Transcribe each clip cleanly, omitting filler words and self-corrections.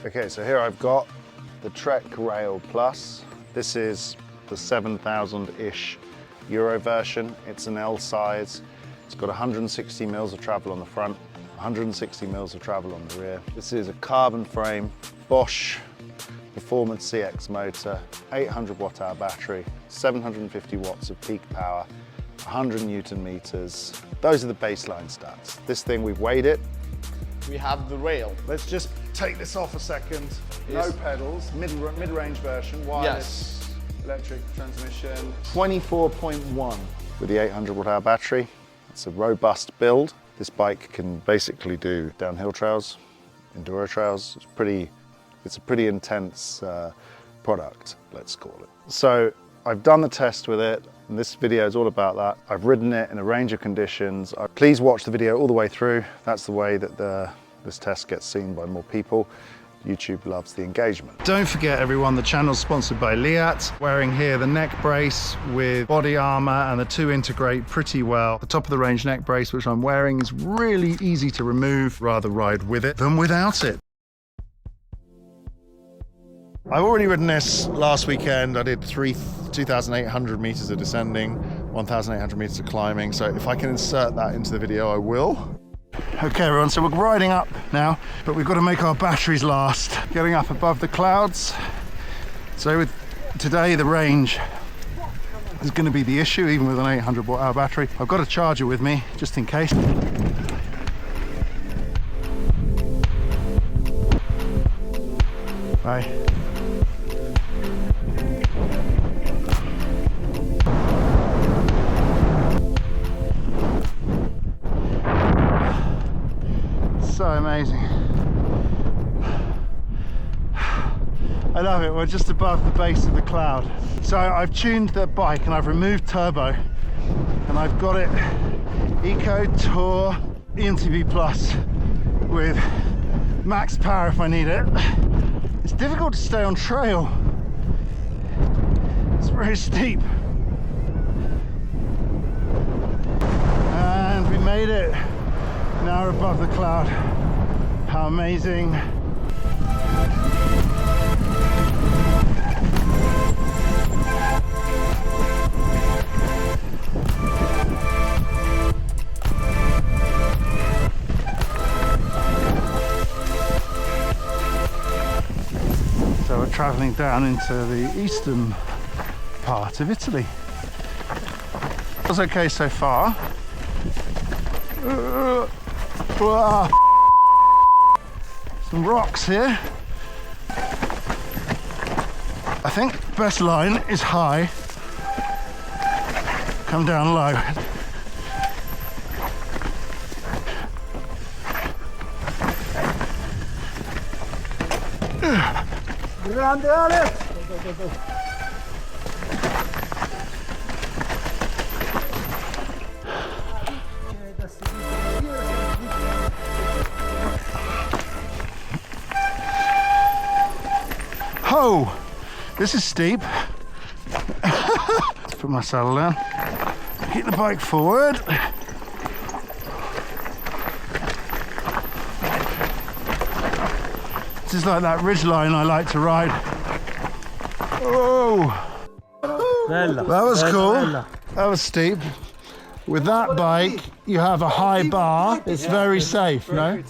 Okay, so here I've got the Trek Rail Plus. This is the 7,000-ish euro version. It's an L size. It's got 160 mils of travel on the front, 160 mils of travel on the rear. This is a carbon frame, Bosch Performance CX motor, 800 watt-hour battery, 750 watts of peak power, 100 Newton meters. Those are the baseline stats. This thing, we've weighed it. We have the rail. Let's just take this off a second. Yes. No pedals, mid-range version, wireless, electric transmission. 24.1 with the 800 watt-hour battery. It's a robust build. This bike can basically do downhill trails, enduro trails. It's a pretty intense product, let's call it. So I've done the test with it, and this video is all about that. I've ridden it in a range of conditions. Please watch the video all the way through. That's the way that this test gets seen by more people. YouTube loves the engagement. Don't forget everyone, the channel's sponsored by Leatt. Wearing here the neck brace with body armor, and the two integrate pretty well. The top of the range neck brace, which I'm wearing, is really easy to remove. Rather ride with it than without it. I've already ridden this last weekend. I did 2,800 meters of descending, 1,800 meters of climbing. So if I can insert that into the video, I will. Okay everyone, so we're riding up now, but we've got to make our batteries last. Getting up above the clouds. So with today, the range is going to be the issue, even with an 800 watt-hour battery. I've got a charger with me, just in case. Bye. So amazing. I love it. We're just above the base of the cloud. So I've tuned the bike and I've removed turbo, and I've got it Eco Tour EMTB Plus with max power if I need it. It's difficult to stay on trail. It's very steep. And we made it. Now we're above the cloud. How amazing. So we're traveling down into the eastern part of Italy. It was okay so far. Some rocks here. I think best line is high, come down low. Grande Ale! Go. Oh, this is steep. Let's put my saddle down. Keep the bike forward. This is like that ridge line I like to ride. Oh, that was cool. That was steep. With that bike, you have a high bar. It's very safe, no?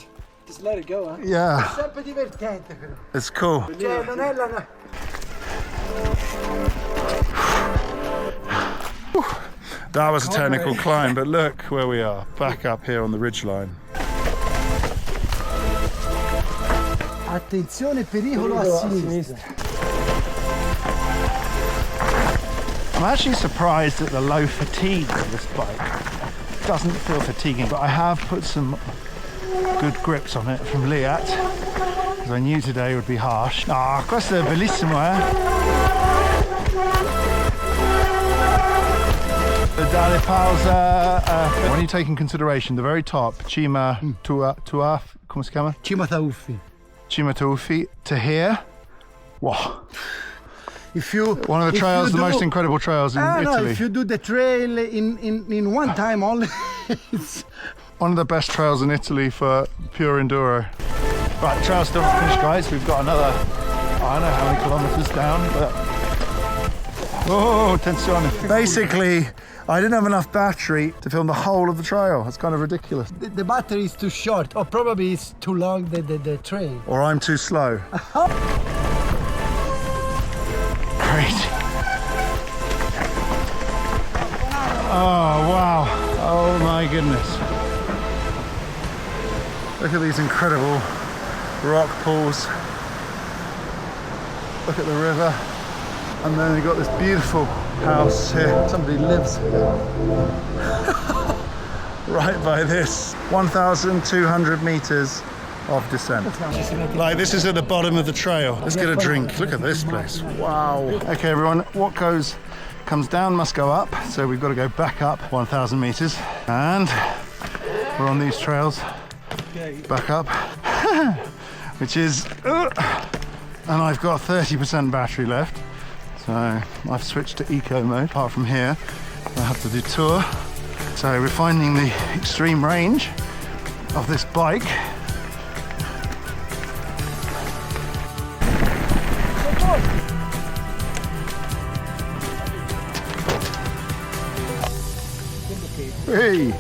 Just let it go, huh? Yeah. È sempre divertente però. It's cool. Cioè, non è la... That was a technical climb, but look where we are, back up here on the ridgeline. Attenzione, pericolo a sinistra. I'm actually surprised at the low fatigue of this bike. It doesn't feel fatiguing, but I have put some good grips on it from Leatt, because I knew today would be harsh. Ah, questo è bellissimo, Dale pausa. When you take in consideration the very top, Cima Tuaf, come si chiama? Cima Tauffi. Cima Tauffi to here. Wow. One of the trails, the most incredible trails in Italy. No, if you do the trail in one time only, it's one of the best trails in Italy for pure enduro. Right, the trail's still not finished, guys. We've got another, I don't know how many kilometers down, but... Oh, attenzione. Basically, I didn't have enough battery to film the whole of the trail. It's kind of ridiculous. The battery is too short, or probably it's too long, the trail. Or I'm too slow. Crazy. Oh, wow. Oh my goodness. Look at these incredible rock pools. Look at the river. And then we've got this beautiful house here. Somebody lives here. Right by this. 1,200 meters of descent. Like, this is at the bottom of the trail. Let's get a drink. Look at this place. Wow. Okay, everyone, what comes down must go up. So we've got to go back up 1,000 meters. And we're on these trails. Back up. Which is... and I've got 30% battery left. So I've switched to eco mode. Apart from here, I have to do tour. So we're finding the extreme range of this bike. Hey!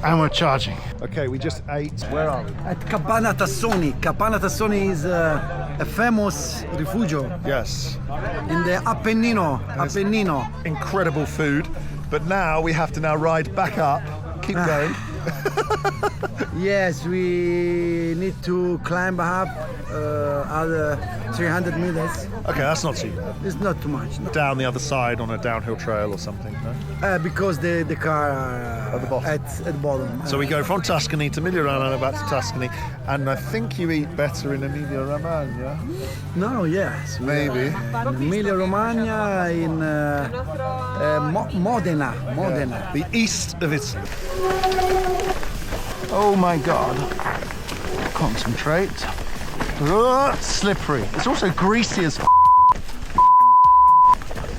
And we're charging. Okay, we just ate. Where are we? At Cabana Tassoni. Cabana Tassoni is a famous refugio Yes. in the Appennino. Incredible food. But now we have to ride back up. Keep going. Yes, we need to climb up other 300 meters. Okay, that's not too bad. It's not too much. No. Down the other side on a downhill trail or something, no? Because the car At the bottom. At the bottom. So we go from Tuscany to Emilia-Romagna, back to Tuscany, and I think you eat better in Emilia-Romagna. No, yes. Maybe. Emilia Romagna, in Modena. The east of Italy. Oh my God. Concentrate. Slippery. It's also greasy as f.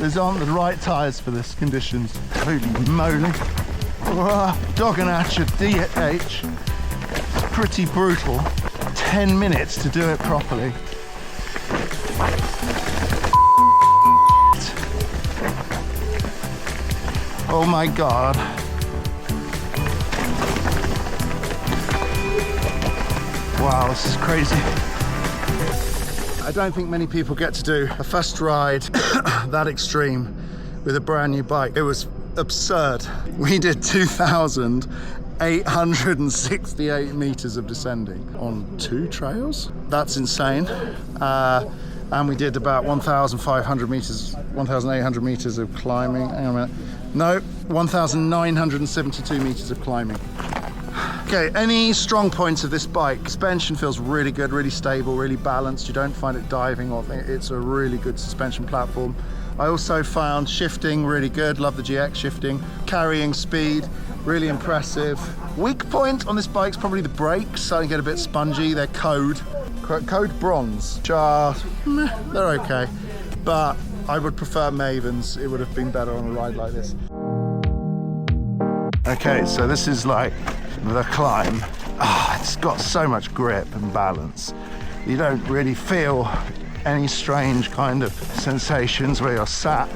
These aren't the right tyres for this conditions. Holy moly. Doganaccia DH. Pretty brutal. 10 minutes to do it properly. Oh my God. Wow, this is crazy. I don't think many people get to do a first ride that extreme with a brand new bike. It was absurd. We did 2,868 meters of descending on 2 trails. That's insane. And we did about 1,500 meters, 1,800 meters of climbing. Hang on a minute. No, 1,972 meters of climbing. Okay, any strong points of this bike? Suspension feels really good, really stable, really balanced. You don't find it diving off. It's a really good suspension platform. I also found shifting really good. Love the GX shifting. Carrying speed, really impressive. Weak point on this bike's probably the brakes. Starting to get a bit spongy. They're code bronze. They're okay, but I would prefer Mavens. It would have been better on a ride like this. Okay, so this is like the climb. It's got so much grip and balance. You don't really feel any strange kind of sensations where you're sat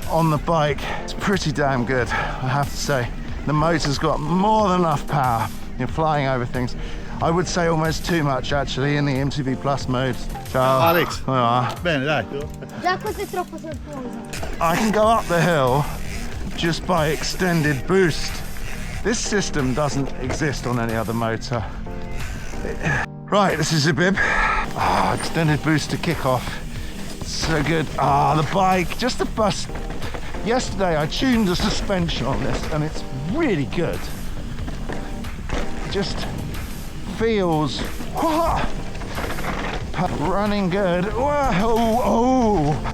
on the bike. It's pretty damn good, I have to say. The motor's got more than enough power. You're flying over things. I would say almost too much actually in the MTV Plus mode. Ciao. Alex. Bene, dai. Già questo è troppo sontuoso. I can go up the hill just by extended boost. This system doesn't exist on any other motor. Right, this is a bib. Extended boost to kick off. So good. The bike, just the bus. Yesterday I tuned the suspension on this and it's really good. It just feels running good.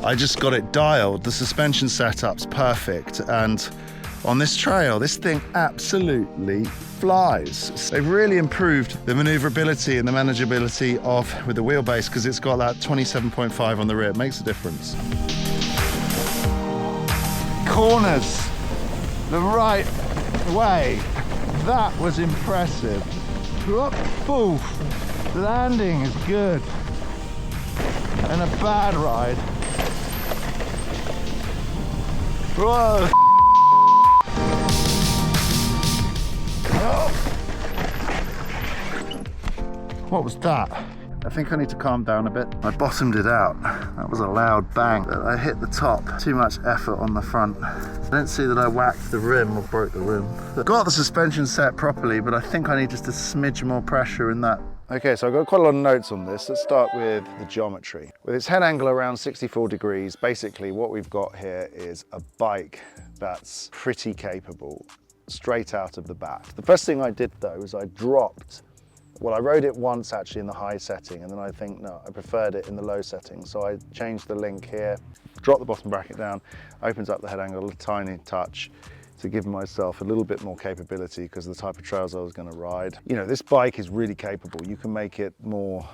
I just got it dialed. The suspension setup's perfect, and on this trail, this thing absolutely flies. They've really improved the maneuverability and the manageability with the wheelbase, because it's got that 27.5 on the rear. It makes a difference. Corners the right way. That was impressive. Oof. Landing is good. And a bad ride. Whoa. What was that? I think I need to calm down a bit. I bottomed it out. That was a loud bang. I hit the top. Too much effort on the front. I don't see that I whacked the rim or broke the rim. Got the suspension set properly, but I think I need just a smidge more pressure in that. Okay, so I've got quite a lot of notes on this. Let's start with the geometry. With its head angle around 64 degrees, basically what we've got here is a bike that's pretty capable straight out of the bat. The first thing I did though is I dropped. Well, I rode it once actually in the high setting, and then I think, no, I preferred it in the low setting. So I changed the link here, dropped the bottom bracket down, opens up the head angle a tiny touch to give myself a little bit more capability because of the type of trails I was going to ride. You know, this bike is really capable. You can make it more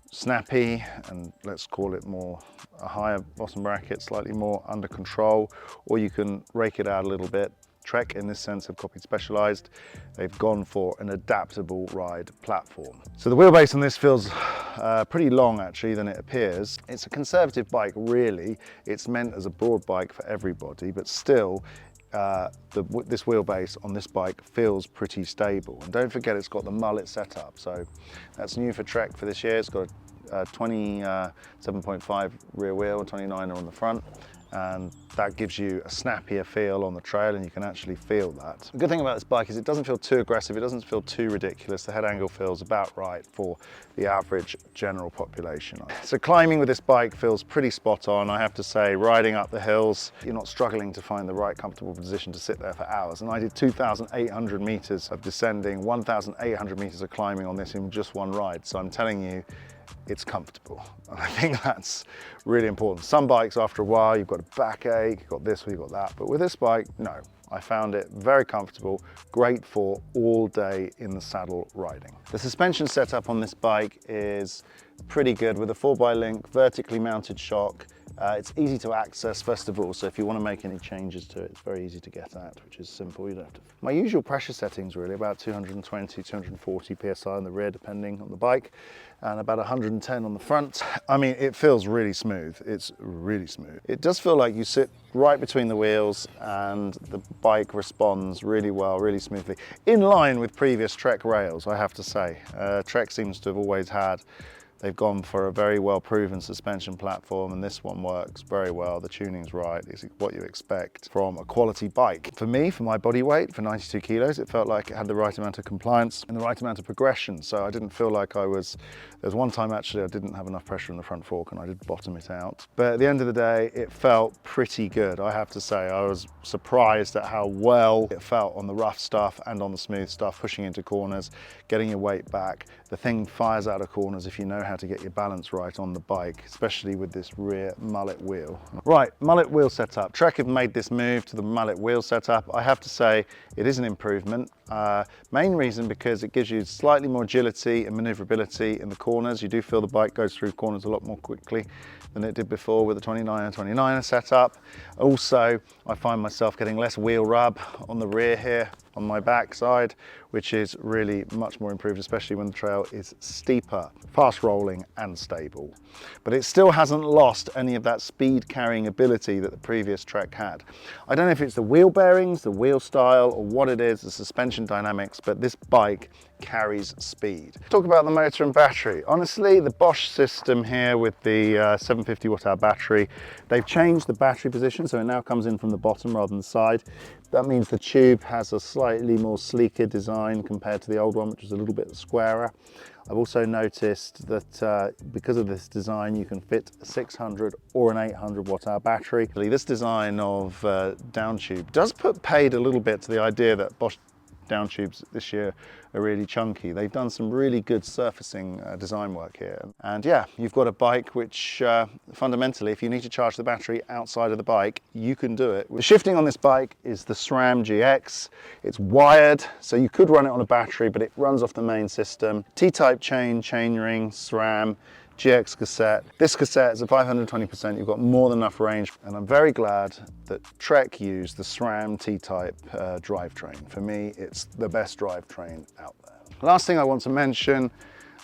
snappy, and let's call it more a higher bottom bracket, slightly more under control, or you can rake it out a little bit. Trek in this sense have copied Specialized. They've gone for an adaptable ride platform. So the wheelbase on this feels pretty long actually than it appears. It's a conservative bike really. It's meant as a broad bike for everybody, but still this wheelbase on this bike feels pretty stable. And don't forget it's got the Mullet setup. So that's new for Trek for this year. It's got a 27.5 rear wheel, 29 on the front. And that gives you a snappier feel on the trail, and you can actually feel that. The good thing about this bike is it doesn't feel too aggressive, it doesn't feel too ridiculous. The head angle feels about right for the average general population. So climbing with this bike feels pretty spot on. I have to say, riding up the hills, you're not struggling to find the right comfortable position to sit there for hours. And I did 2,800 meters of descending, 1,800 meters of climbing on this in just one ride. So I'm telling you, it's comfortable. And I think that's really important. Some bikes, after a while, you've got a backache, you've got this or you've got that. But with this bike, no. I found it very comfortable, great for all day in the saddle riding. The suspension setup on this bike is pretty good with a 4x-link vertically mounted shock. It's easy to access first of all, so if you want to make any changes to it, it's very easy to get at, which is simple. You don't have to. My usual pressure settings really about 220, 240 psi on the rear depending on the bike, and about 110 on the front. I mean, it feels really smooth. It's really smooth. It does feel like you sit right between the wheels and the bike responds really well, really smoothly. In line with previous Trek rails, I have to say. Trek seems to have always had. They've gone for a very well-proven suspension platform, and this one works very well. The tuning's right. It's what you expect from a quality bike. For me, for my body weight, for 92 kilos, it felt like it had the right amount of compliance and the right amount of progression. So I didn't feel like there was one time actually I didn't have enough pressure in the front fork and I did bottom it out. But at the end of the day, it felt pretty good. I have to say, I was surprised at how well it felt on the rough stuff and on the smooth stuff, pushing into corners, getting your weight back. The thing fires out of corners if you know how to get your balance right on the bike, especially with this rear Mullet wheel. Right, Mullet wheel setup. Trek have made this move to the Mullet wheel setup. I have to say it is an improvement. Main reason because it gives you slightly more agility and maneuverability in the corners. You do feel the bike goes through corners a lot more quickly than it did before with the 29er setup. Also, I find myself getting less wheel rub on the rear here on my backside, which is really much more improved, especially when the trail is steeper, fast rolling and stable. But it still hasn't lost any of that speed carrying ability that the previous Trek had. I don't know if it's the wheel bearings, the wheel style, or what it is, the suspension dynamics, but this bike carries speed. Talk about the motor and battery. Honestly, the Bosch system here with the 750 watt hour battery, they've changed the battery position, so it now comes in from the bottom rather than the side. That means the tube has a slightly more sleeker design compared to the old one, which was a little bit squarer. I've also noticed that because of this design, you can fit a 600 or an 800 watt hour battery. This design of down tube does put paid a little bit to the idea that Bosch down tubes this year are really chunky. They've done some really good surfacing design work here. And yeah, you've got a bike which fundamentally, if you need to charge the battery outside of the bike, you can do it. The shifting on this bike is the SRAM GX. It's wired, so you could run it on a battery, but it runs off the main system. T-type chain, chainring, SRAM, GX cassette. This cassette is a 520%, you've got more than enough range, and I'm very glad that Trek used the SRAM T-type drivetrain. For me, it's the best drivetrain out there. Last thing I want to mention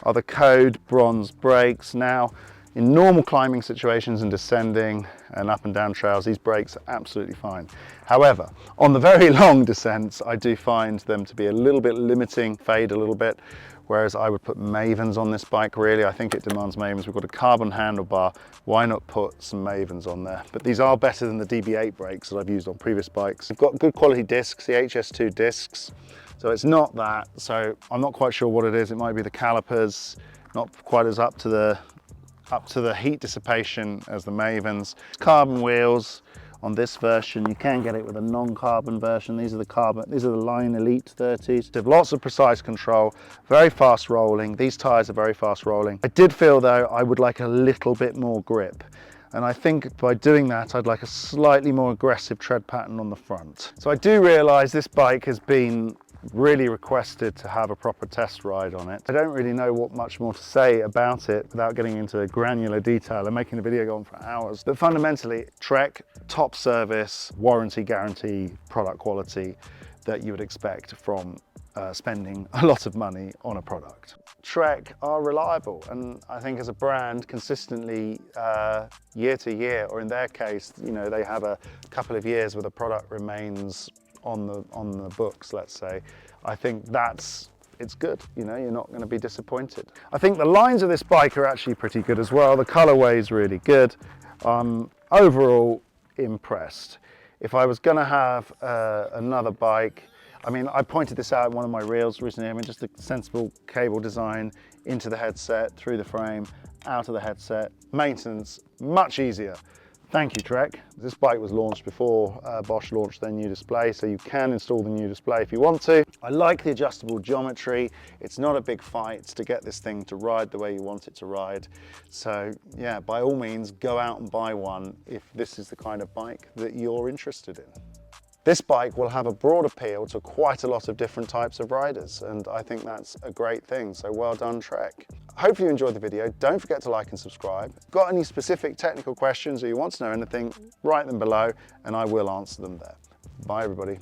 are the Code bronze brakes. Now, in normal climbing situations and descending and up and down trails, these brakes are absolutely fine. However, on the very long descents, I do find them to be a little bit limiting, fade a little bit, whereas I would put Mavens on this bike really. I think it demands Mavens. We've got a carbon handlebar, why not put some Mavens on there? But these are better than the DB8 brakes that I've used on previous bikes. We've got good quality discs, the HS2 discs. So it's not that, so I'm not quite sure what it is. It might be the calipers, not quite as up to the heat dissipation as the Mavens. Carbon wheels on this version. You can get it with a non-carbon version. These are the Line Elite 30s. They have lots of precise control, very fast rolling. These tires are very fast rolling. I did feel though I would like a little bit more grip. And I think by doing that, I'd like a slightly more aggressive tread pattern on the front. So I do realize this bike has been really requested to have a proper test ride on it. I don't really know what much more to say about it without getting into granular detail and making the video go on for hours. But fundamentally, Trek, top service, warranty guarantee, product quality that you would expect from spending a lot of money on a product. Trek are reliable, and I think as a brand, consistently year to year, or in their case, you know, they have a couple of years where the product remains on the books, let's say. I think it's good, you know, you're not going to be disappointed. I think the lines of this bike are actually pretty good as well. The colorway is really good. Overall impressed. If I was going to have another bike, I mean, I pointed this out in one of my reels recently. I mean, just a sensible cable design into the headset, through the frame, out of the headset. Maintenance, much easier. Thank you, Trek. This bike was launched before Bosch launched their new display, so you can install the new display if you want to. I like the adjustable geometry. It's not a big fight to get this thing to ride the way you want it to ride. So yeah, by all means, go out and buy one if this is the kind of bike that you're interested in. This bike will have a broad appeal to quite a lot of different types of riders, and I think that's a great thing, so well done, Trek. Hopefully you enjoyed the video. Don't forget to like and subscribe. Got any specific technical questions or you want to know anything, write them below and I will answer them there. Bye everybody.